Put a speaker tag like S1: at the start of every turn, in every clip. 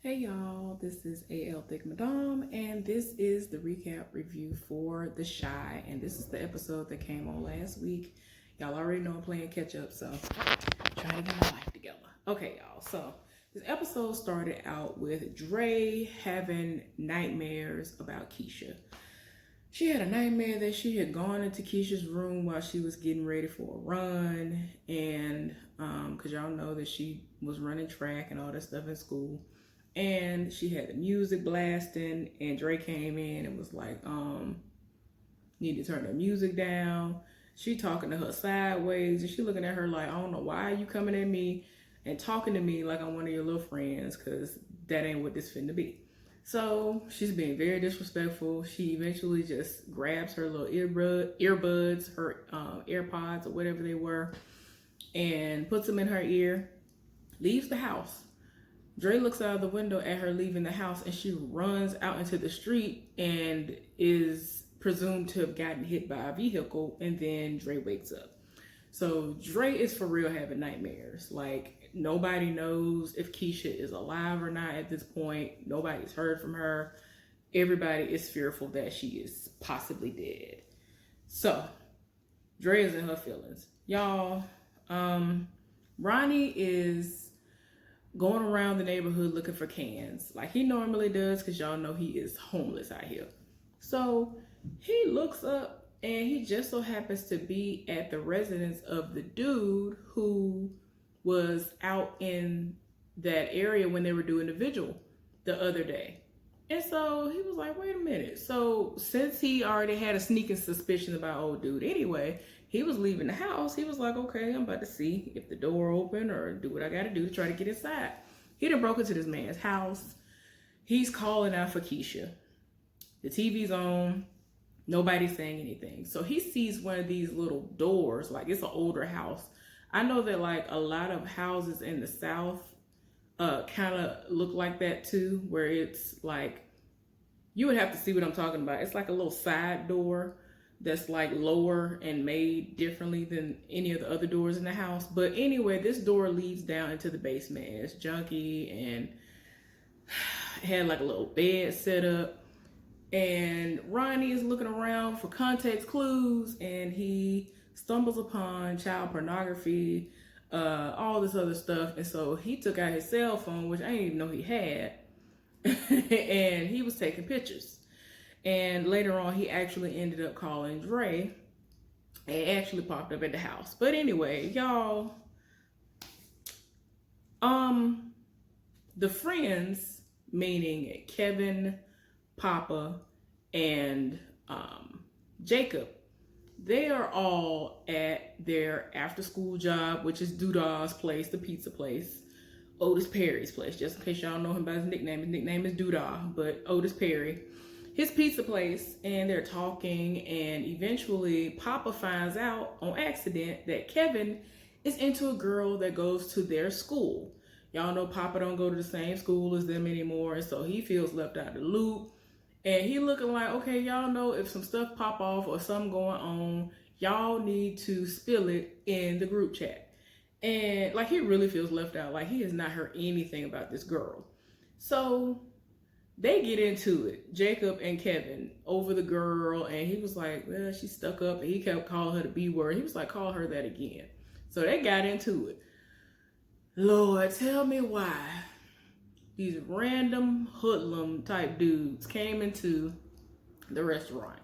S1: Hey y'all, this is AL Thick Madame, and this is the recap review for The Shy, and this is the episode that came on last week. Y'all already know I'm playing catch up, so trying to get my life together. Okay, y'all, so this episode started out with Dre having nightmares about Keisha. She had a nightmare that she had gone into Keisha's room while she was getting ready for a run, and because y'all know that she was running track and all that stuff in school. And she had the music blasting, and Dre came in and was like, need to turn the music down. She talking to her sideways, and she looking at her like, I don't know why you coming at me and talking to me like I'm one of your little friends, because that ain't what this finna be. So she's being very disrespectful. She eventually just grabs her little earbuds, her AirPods or whatever they were, and puts them in her ear, leaves the house. Dre looks out of the window at her leaving the house, and she runs out into the street and is presumed to have gotten hit by a vehicle, and then Dre wakes up. So Dre is for real having nightmares. Like, nobody knows if Keisha is alive or not at this point. Nobody's heard from her. Everybody is fearful that she is possibly dead. So Dre is in her feelings. Y'all, Ronnie is going around the neighborhood looking for cans like he normally does, because y'all know he is homeless out here. So he looks up and he just so happens to be at the residence of the dude who was out in that area when they were doing the vigil the other day. And so he was like, wait a minute. So since he already had a sneaking suspicion about old dude anyway, he was leaving the house. He was like, okay, I'm about to see if the door open or do what I got to do to try to get inside. He done broke into this man's house. He's calling out for Keisha. The TV's on. Nobody's saying anything. So he sees one of these little doors. Like, it's an older house. I know that like a lot of houses in the South kind of look like that too, where it's like, you would have to see what I'm talking about. It's like a little side door that's like lower and made differently than any of the other doors in the house. But anyway, this door leads down into the basement. It's junky and had like a little bed set up. And Ronnie is looking around for context clues, and he stumbles upon child pornography, all this other stuff. And so he took out his cell phone, which I didn't even know he had, and he was taking pictures. And later on, he actually ended up calling Dre and actually popped up at the house. But anyway, y'all, the friends, meaning Kevin, Papa, and Jacob, they are all at their after school job, which is Douda's place, the pizza place, Otis Perry's place. Just in case y'all know him by his nickname is Douda, but Otis Perry, his pizza place. And they're talking, and eventually Papa finds out on accident that Kevin is into a girl that goes to their school. Y'all know Papa don't go to the same school as them anymore, and so he feels left out of the loop. And he looking like, okay, y'all know if some stuff pop off or something going on, y'all need to spill it in the group chat. And like, he really feels left out. Like, he has not heard anything about this girl. So they get into it, Jacob and Kevin, over the girl. And he was like, well, she's stuck up. And he kept calling her the B word. He was like, call her that again. So they got into it. Lord, tell me why these random hoodlum type dudes came into the restaurant.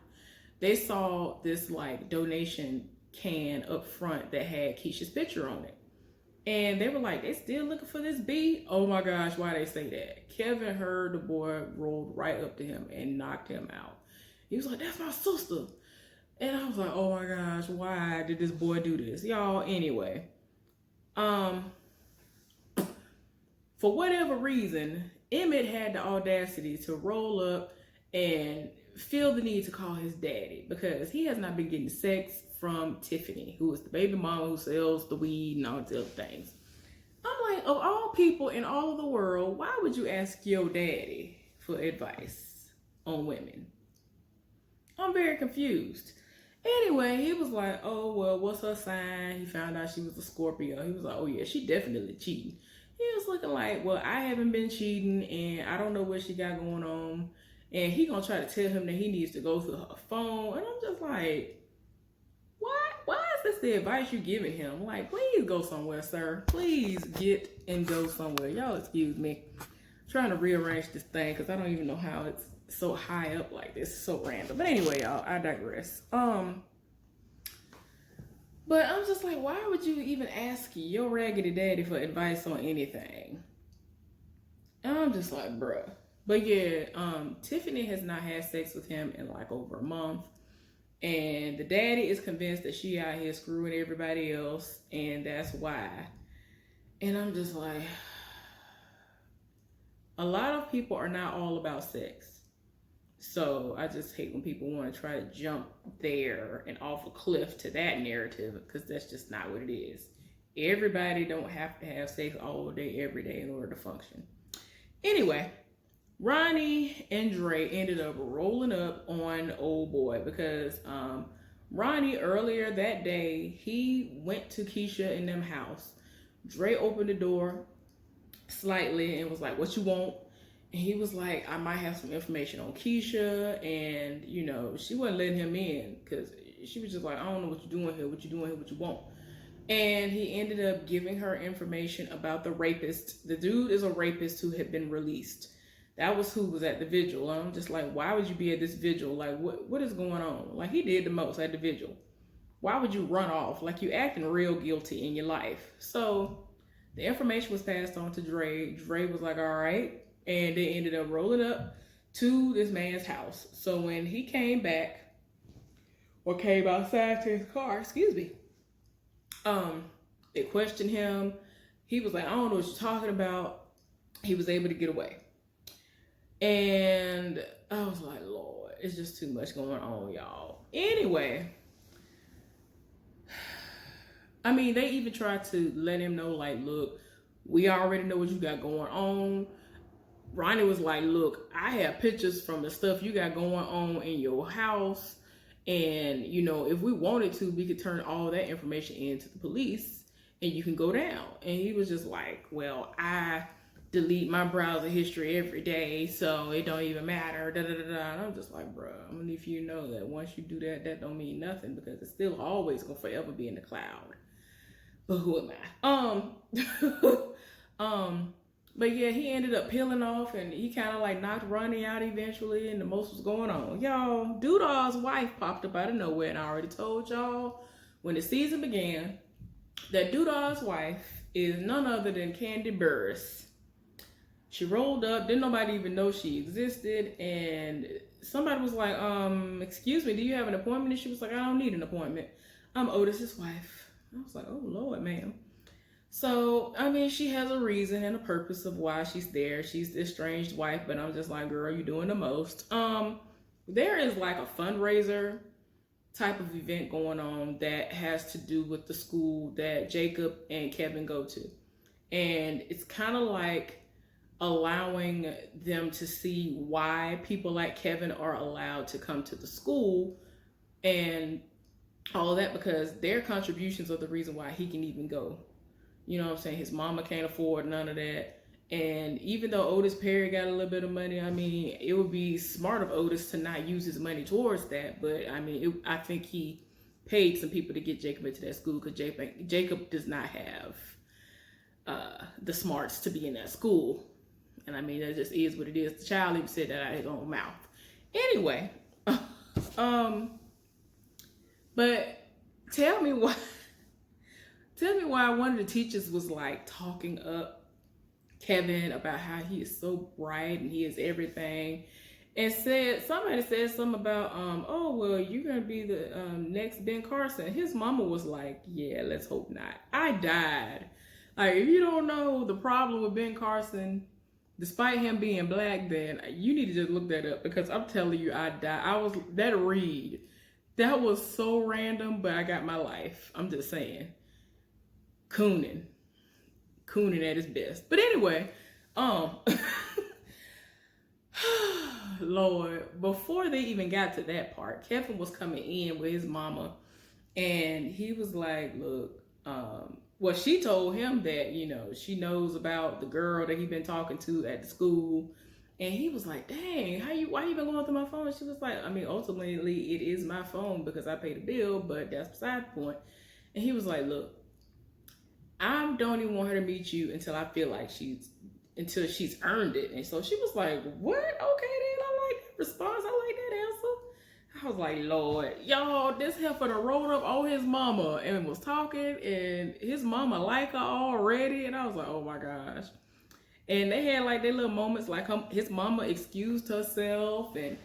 S1: They saw this like donation can up front that had Keisha's picture on it. And they were like, they still looking for this B? Oh my gosh, why they say that? Kevin heard the boy rolled right up to him and knocked him out. He was like, that's my sister. And I was like, oh my gosh, why did this boy do this? Y'all, anyway. For whatever reason, Emmett had the audacity to roll up and feel the need to call his daddy, because he has not been getting sex from Tiffany, who is the baby mama who sells the weed and all these other things. I'm like, of all people in all of the world, why would you ask your daddy for advice on women? I'm very confused. Anyway, he was like, oh, well, what's her sign? He found out she was a Scorpio. He was like, oh yeah, she definitely cheating. He was looking like, well, I haven't been cheating and I don't know what she got going on. And he gonna try to tell him that he needs to go through her phone. And I'm just like, why is this the advice you giving him? Like, please go somewhere, sir. Please get and go somewhere. Y'all excuse me. I'm trying to rearrange this thing because I don't even know how it's so high up like this. It's so random. But anyway, y'all, I digress. But I'm just like, why would you even ask your raggedy daddy for advice on anything? And I'm just like, bruh. But yeah, Tiffany has not had sex with him in like over a month. And the daddy is convinced that she out here screwing everybody else. And that's why. And I'm just like, a lot of people are not all about sex. So I just hate when people want to try to jump there and off a cliff to that narrative, because that's just not what it is. Everybody don't have to have sex all day, every day in order to function. Anyway, Ronnie and Dre ended up rolling up on old boy because Ronnie earlier that day, he went to Keisha in them house. Dre opened the door slightly and was like, what you want? And he was like, I might have some information on Keisha. And, you know, she wasn't letting him in because she was just like, I don't know what you're doing here, what you want. And he ended up giving her information about the rapist. The dude is a rapist who had been released. That was who was at the vigil. And I'm just like, why would you be at this vigil? Like, what is going on? Like, he did the most at the vigil. Why would you run off? Like, you acting real guilty in your life. So the information was passed on to Dre. Dre was like, all right. And they ended up rolling up to this man's house. So when he came back, or came outside to his car, they questioned him. He was like, I don't know what you're talking about. He was able to get away. And I was like, Lord, it's just too much going on, y'all. Anyway, I mean, they even tried to let him know, like, look, we already know what you got going on. Ronnie was like, look, I have pictures from the stuff you got going on in your house. And, you know, if we wanted to, we could turn all that information into the police and you can go down. And he was just like, well, I delete my browser history every day, so it don't even matter. And I'm just like, bro, I'm gonna need for you to know that once you do that, that don't mean nothing because it's still always gonna forever be in the cloud. But who am I? But yeah, he ended up peeling off and he kind of like knocked Ronnie out eventually and the most was going on. Y'all, Douda's wife popped up out of nowhere and I already told y'all when the season began that Douda's wife is none other than Candy Burris. She rolled up, didn't nobody even know she existed, and somebody was like, excuse me, do you have an appointment? And she was like, I don't need an appointment. I'm Otis's wife. I was like, oh Lord, ma'am. So, I mean, she has a reason and a purpose of why she's there. She's the estranged wife, but I'm just like, girl, you're doing the most. There is like a fundraiser type of event going on that has to do with the school that Jacob and Kevin go to. And it's kind of like allowing them to see why people like Kevin are allowed to come to the school and all of that, because their contributions are the reason why he can even go. You know what I'm saying? His mama can't afford none of that. And even though Otis Perry got a little bit of money, I mean, it would be smart of Otis to not use his money towards that. But I mean, I think he paid some people to get Jacob into that school because Jacob does not have the smarts to be in that school. And I mean, that just is what it is. The child even said that out of his own mouth. Anyway, but tell me why one of the teachers was like talking up Kevin about how he is so bright and he is everything, and somebody said something about oh well, you're gonna be the next Ben Carson. His mama was like, yeah, let's hope not. I died. Like, if you don't know the problem with Ben Carson, despite him being black, then you need to just look that up, because I'm telling you, I died. That was so random, but I got my life. I'm just saying. Cooning at his best. But anyway, Lord, before they even got to that part, Kevin was coming in with his mama and he was like, look, well, she told him that, you know, she knows about the girl that he been talking to at the school. And he was like, dang, why you been going through my phone? She was like, I mean, ultimately it is my phone because I pay the bill, but that's beside the point. And he was like, look, I don't even want her to meet you until she's earned it. And so she was like, what? Okay, then I like that response. I like that answer. I was like, Lord, y'all, this heifer done rolled up on his mama and was talking, and his mama like her already. And I was like, oh my gosh. And they had like their little moments, like his mama excused herself and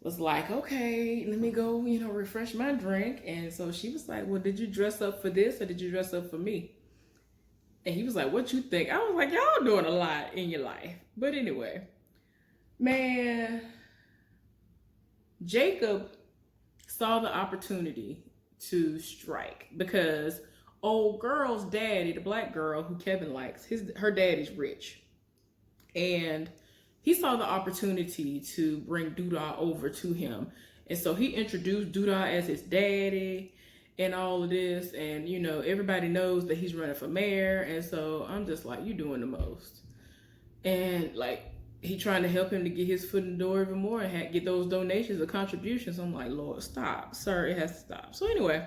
S1: was like, okay, let me go, you know, refresh my drink. And so she was like, well, did you dress up for this or did you dress up for me? And he was like, what you think? I was like, y'all doing a lot in your life. But anyway, man, Jacob saw the opportunity to strike because old girl's daddy, the black girl who Kevin likes, her daddy's rich. And he saw the opportunity to bring Douda over to him. And so he introduced Douda as his daddy and all of this. And, you know, everybody knows that he's running for mayor. And so I'm just like, you doing the most. And like, he trying to help him to get his foot in the door even more and get those donations or contributions. I'm like, Lord, stop. Sir, it has to stop. So anyway,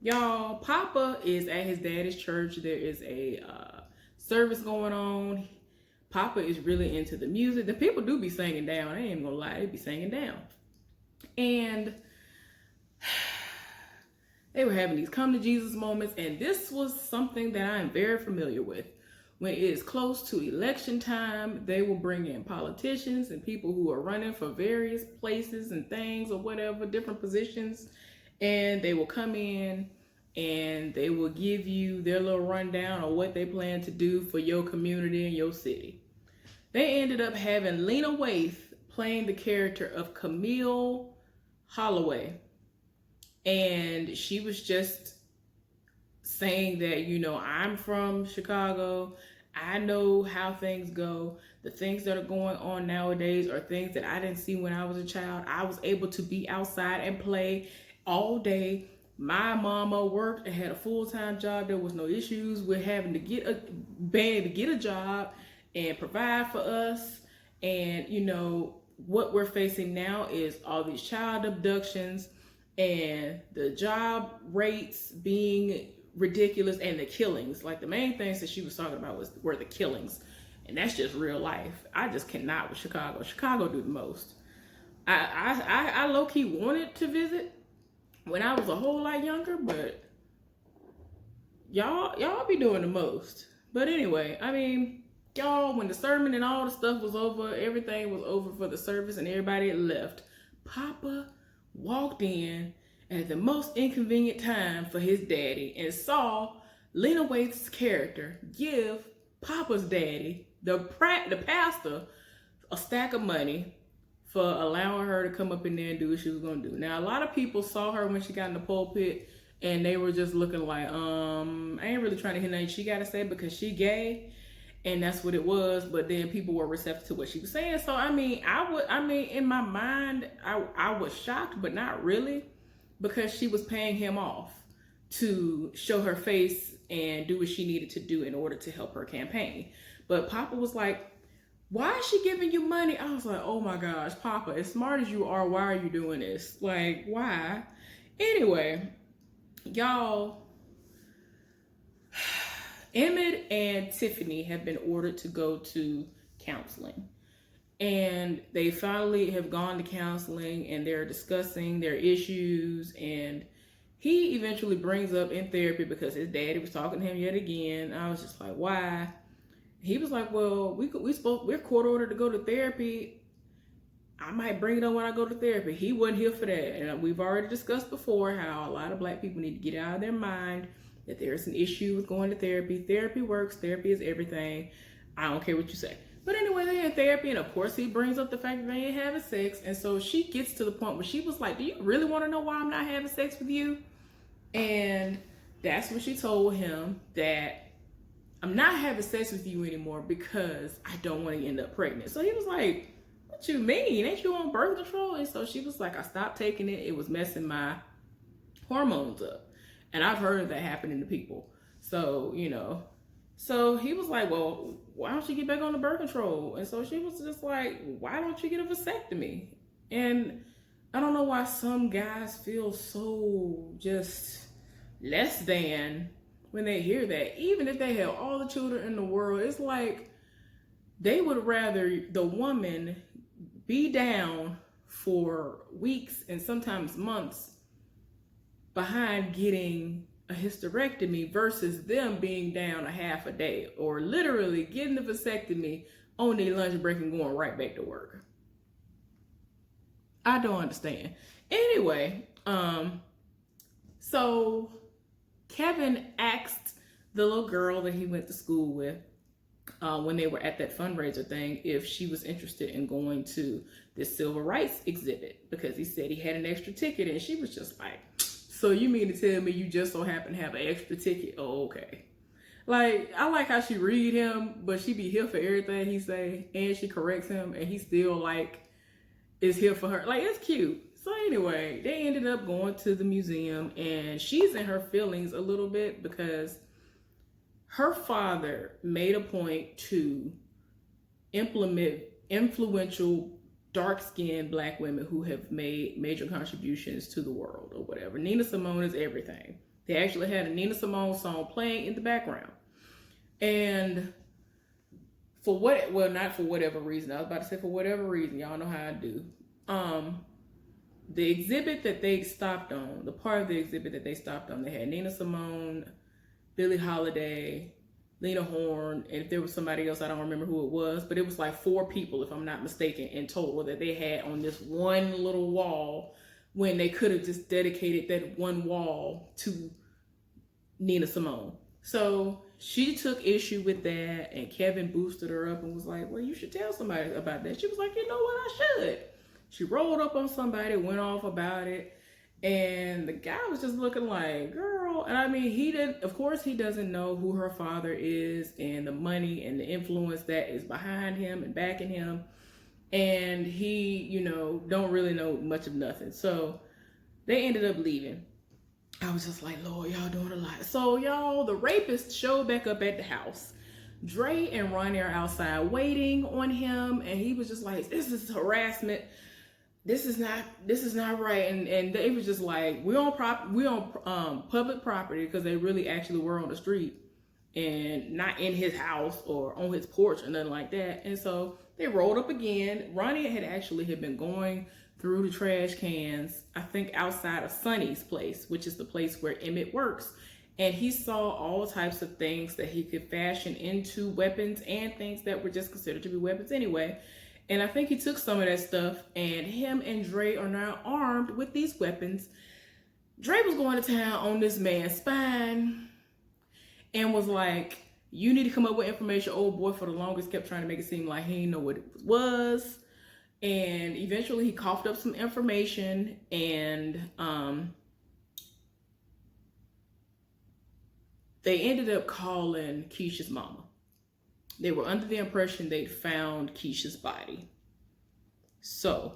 S1: y'all, Papa is at his daddy's church. There is a service going on. Papa is really into the music. The people do be singing down. I ain't even gonna lie, they be singing down. And they were having these come to Jesus moments, and this was something that I am very familiar with. When it is close to election time, they will bring in politicians and people who are running for various places and things or whatever, different positions, and they will come in and they will give you their little rundown on what they plan to do for your community and your city. They ended up having Lena Waithe playing the character of Camille Halloway. And she was just saying that, you know, I'm from Chicago. I know how things go. The things that are going on nowadays are things that I didn't see when I was a child. I was able to be outside and play all day. My mama worked and had a full-time job. There was no issues with having to get a job and provide for us. And, you know, what we're facing now is all these child abductions and the job rates being ridiculous and the killings. Like, the main things that she was talking about were the killings. And that's just real life. I just cannot with Chicago. Chicago do the most. I low-key wanted to visit when I was a whole lot younger, but y'all be doing the most. But anyway, I mean, y'all, when the sermon and all the stuff was over, everything was over for the service and everybody had left, Papa walked in at the most inconvenient time for his daddy and saw Lena Waithe's character give Papa's daddy, the pastor, a stack of money for allowing her to come up in there and do what she was going to do. Now, a lot of people saw her when she got in the pulpit and they were just looking like, I ain't really trying to hear nothing she got to say because she gay. And that's what it was. But then people were receptive to what she was saying. So, I mean, in my mind, I was shocked, but not really, because she was paying him off to show her face and do what she needed to do in order to help her campaign. But Papa was like, why is she giving you money? I was like, oh my gosh, Papa, as smart as you are, why are you doing this? Like, why? Anyway, y'all, Emmett and Tiffany have been ordered to go to counseling. And they finally have gone to counseling and they're discussing their issues. And he eventually brings up in therapy because his daddy was talking to him yet again. I was just like, why? He was like, well, we're court ordered to go to therapy. I might bring it up when I go to therapy. He wasn't here for that. And we've already discussed before how a lot of Black people need to get out of their mind that there's an issue with going to therapy. Therapy works. Therapy is everything. I don't care what you say. But anyway, they're in therapy, and of course he brings up the fact that they ain't having sex. And so she gets to the point where she was like, do you really want to know why I'm not having sex with you? And that's when she told him that I'm not having sex with you anymore because I don't want to end up pregnant. So he was like, what you mean? Ain't you on birth control? And so she was like, I stopped taking it. It was messing my hormones up. And I've heard that happening to people. So, so he was like, well, why don't you get back on the birth control? And so she was just like, why don't you get a vasectomy? And I don't know why some guys feel so just less than when they hear that. Even if they have all the children in the world, it's like they would rather the woman be down for weeks and sometimes months behind getting a hysterectomy versus them being down a half a day or literally getting the vasectomy on their lunch break and going right back to work. I don't understand. Anyway, so Kevin asked the little girl that he went to school with when they were at that fundraiser thing if she was interested in going to this civil rights exhibit, because he said he had an extra ticket, and she was just like, so you mean to tell me you just so happen to have an extra ticket? Oh, okay. Like, I like how she read him, but she be here for everything he say, and she corrects him, and he still like is here for her. Like, it's cute. So anyway, they ended up going to the museum, and she's in her feelings a little bit because her father made a point to implement influential dark-skinned Black women who have made major contributions to the world or whatever. Nina Simone is everything. They actually had a Nina Simone song playing in the background. And for what, well, not for whatever reason, I was about to say for whatever reason, y'all know how I do. The exhibit that they stopped on, the part of the exhibit that they stopped on, they had Nina Simone, Billie Holiday, Lena Horne, and if there was somebody else, I don't remember who it was, but it was like 4 people, if I'm not mistaken, in total that they had on this one little wall, when they could have just dedicated that one wall to Nina Simone. So she took issue with that, and Kevin boosted her up and was like, well, you should tell somebody about that. She was like, you know what, I should. She rolled up on somebody, went off about it, and the guy was just looking like, girl. And I mean, of course he doesn't know who her father is and the money and the influence that is behind him and backing him. And he, don't really know much of nothing. So they ended up leaving. I was just like, Lord, y'all doing a lot. So y'all, the rapist showed back up at the house. Dre and Ronnie are outside waiting on him. And he was just like, this is harassment. This is not right. And they was just like, we on public property, because they really actually were on the street and not in his house or on his porch or nothing like that. And so they rolled up again. Ronnie had been going through the trash cans, I think outside of Sonny's place, which is the place where Emmett works. And he saw all types of things that he could fashion into weapons and things that were just considered to be weapons anyway. And I think he took some of that stuff, and him and Dre are now armed with these weapons. Dre was going to town on this man's spine and was like, you need to come up with information. Old boy for the longest kept trying to make it seem like he didn't know what it was. And eventually he coughed up some information, and they ended up calling Keisha's mama. They were under the impression they'd found Keisha's body. So,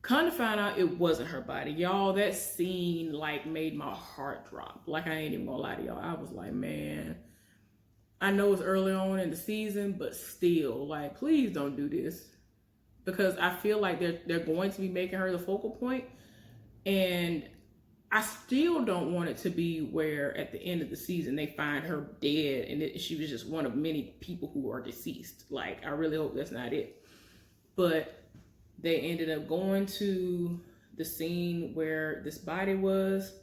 S1: kind of found out it wasn't her body. Y'all, that scene made my heart drop. I ain't even gonna lie to y'all. I was like, man, I know it's early on in the season, but still, please don't do this. Because I feel like they're going to be making her the focal point. And I still don't want it to be where at the end of the season they find her dead and she was just one of many people who are deceased. I really hope that's not it. But they ended up going to the scene where this body was.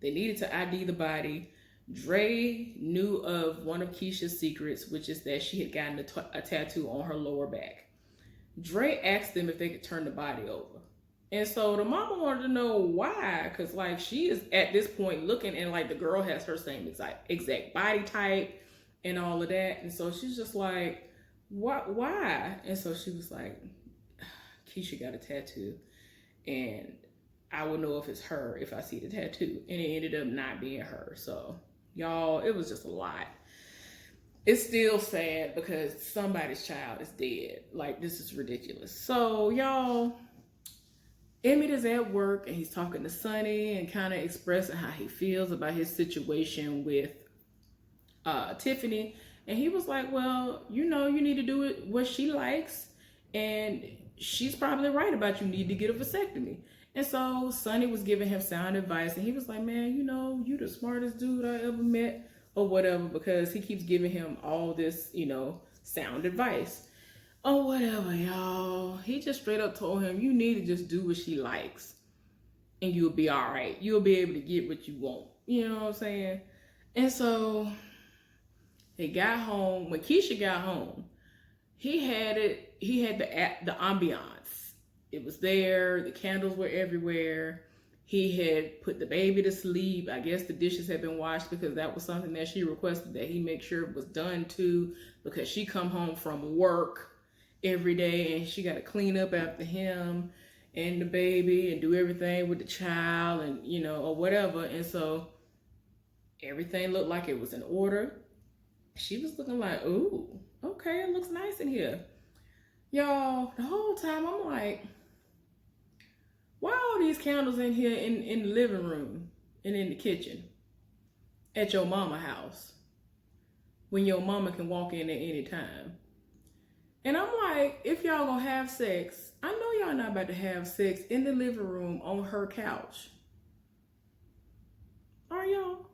S1: They needed to ID the body. Dre knew of one of Keisha's secrets, which is that she had gotten a tattoo on her lower back. Dre asked them if they could turn the body over. And so the mama wanted to know why, because she is at this point looking, and the girl has her same exact body type and all of that. And so she's just like, what? Why? And so she was like, Keisha got a tattoo, and I will know if it's her if I see the tattoo. And it ended up not being her. So y'all, it was just a lot. It's still sad because somebody's child is dead. This is ridiculous. So y'all, Emmett is at work and he's talking to Sonny and kind of expressing how he feels about his situation with Tiffany, and he was like, well, you know, you need to do it what she likes, and she's probably right about you need to get a vasectomy. And so Sonny was giving him sound advice, and he was like, man, you know, you the smartest dude I ever met, or whatever, because he keeps giving him all this, you know, sound advice. Or whatever, y'all. He just straight up told him, you need to just do what she likes, and you'll be all right. You'll be able to get what you want. You know what I'm saying? And so they got home. When Keisha got home, he had the ambiance. It was there. The candles were everywhere. He had put the baby to sleep. I guess the dishes had been washed because that was something that she requested that he make sure it was done too, because she come home from work every day and she got to clean up after him and the baby and do everything with the child, and you know, or whatever. And so everything looked like it was in order. She was looking like, ooh, okay, it looks nice in here. Y'all, the whole time I'm like, why are all these candles in here in the living room and in the kitchen at your mama house when your mama can walk in at any time? And I'm like, if y'all gonna have sex, I know y'all not about to have sex in the living room on her couch. Are y'all?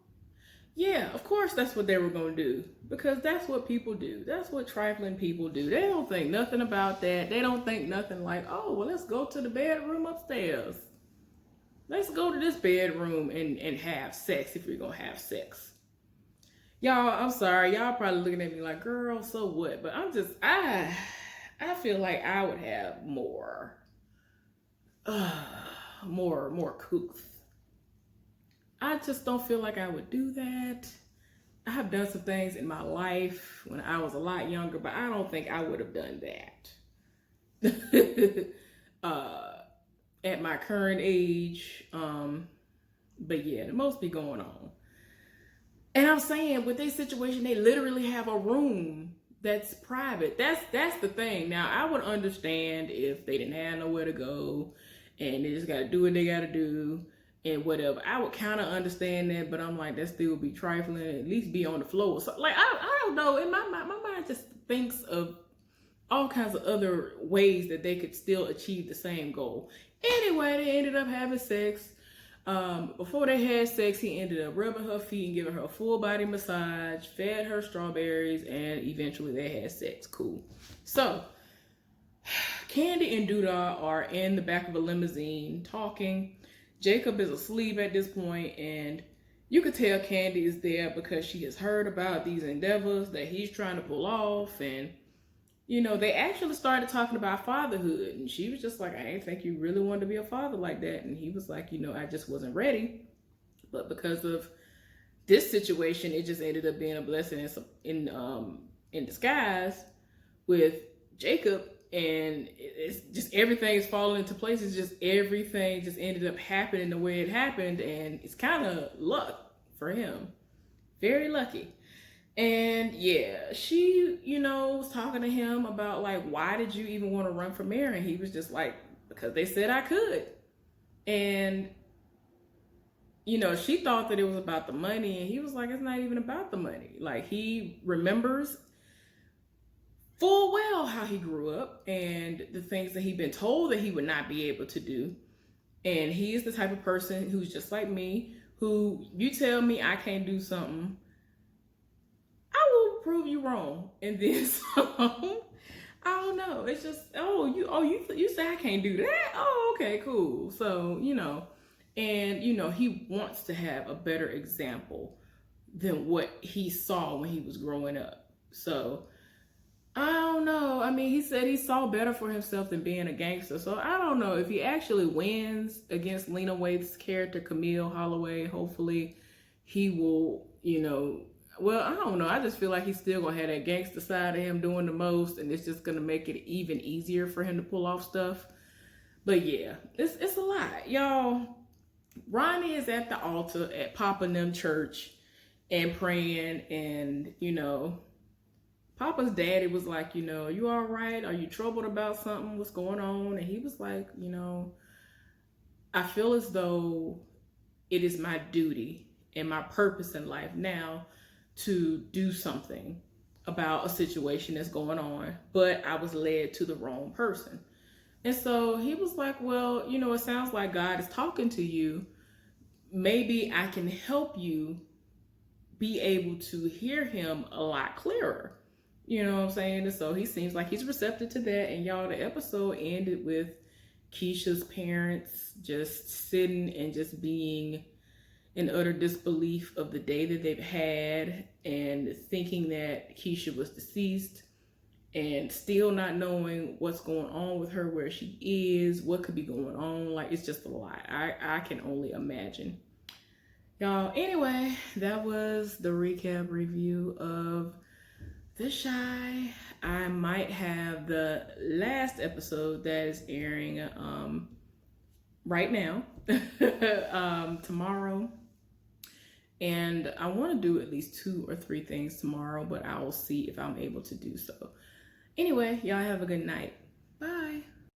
S1: Yeah, of course that's what they were gonna do, because that's what people do. That's what trifling people do. They don't think nothing about that. They don't think nothing like, oh, well, let's go to the bedroom upstairs. Let's go to this bedroom and have sex if we're gonna have sex. Y'all, I'm sorry. Y'all probably looking at me like, girl, so what? But I'm just, I feel like I would have more couth. I just don't feel like I would do that. I have done some things in my life when I was a lot younger, but I don't think I would have done that at my current age. But yeah, the most be going on. And I'm saying with this situation, they literally have a room that's private. That's the thing. Now, I would understand if they didn't have nowhere to go and they just got to do what they got to do and whatever. I would kind of understand that, but I'm like, that still would be trifling. At least be on the floor. So, like, I don't know. In my mind just thinks of all kinds of other ways that they could still achieve the same goal. Anyway, they ended up having sex. Before they had sex, he ended up rubbing her feet and giving her a full body massage, fed her strawberries, and eventually they had sex. Cool. So, Candy and Douda are in the back of a limousine talking. Jacob is asleep at this point, and you could tell Candy is there because she has heard about these endeavors that he's trying to pull off. And, you know, they actually started talking about fatherhood, and she was just like, I didn't think you really wanted to be a father like that. And he was like, you know, I just wasn't ready. But because of this situation, it just ended up being a blessing in disguise with Jacob. And it's just everything's falling into place. It's just everything just ended up happening the way it happened. And it's kind of luck for him. Very lucky. And yeah, she, you know, was talking to him about like, why did you even want to run for mayor? And he was just like, because they said I could. And, you know, she thought that it was about the money. And he was like, it's not even about the money. Like, he remembers full well how he grew up and the things that he'd been told that he would not be able to do. And he is the type of person who's just like me, who you tell me I can't do something, I will prove you wrong. And then some, I don't know. It's just, you say I can't do that? Oh, okay, cool. So, you know, and, you know, he wants to have a better example than what he saw when he was growing up. So, I don't know. I mean, he said he saw better for himself than being a gangster. So I don't know if he actually wins against Lena Waithe's character, Camille Halloway. Hopefully he will, you know, well, I don't know. I just feel like he's still going to have that gangster side of him doing the most. And it's just going to make it even easier for him to pull off stuff. But yeah, it's a lot. Y'all, Ronnie is at the altar at Papa and them church and praying, and, you know, Papa's daddy was like, you know, you all right? Are you troubled about something? What's going on? And he was like, you know, I feel as though it is my duty and my purpose in life now to do something about a situation that's going on, but I was led to the wrong person. And so he was like, well, you know, it sounds like God is talking to you. Maybe I can help you be able to hear him a lot clearer. You know what I'm saying? And so he seems like he's receptive to that. And y'all, the episode ended with Keisha's parents just sitting and just being in utter disbelief of the day that they've had and thinking that Keisha was deceased and still not knowing what's going on with her, where she is, what could be going on. Like, it's just a lot. I can only imagine. Y'all, anyway, that was the recap review of The Shy. I might have the last episode that is airing right now, tomorrow. And I want to do at least 2 or 3 things tomorrow, but I will see if I'm able to do so. Anyway, y'all have a good night.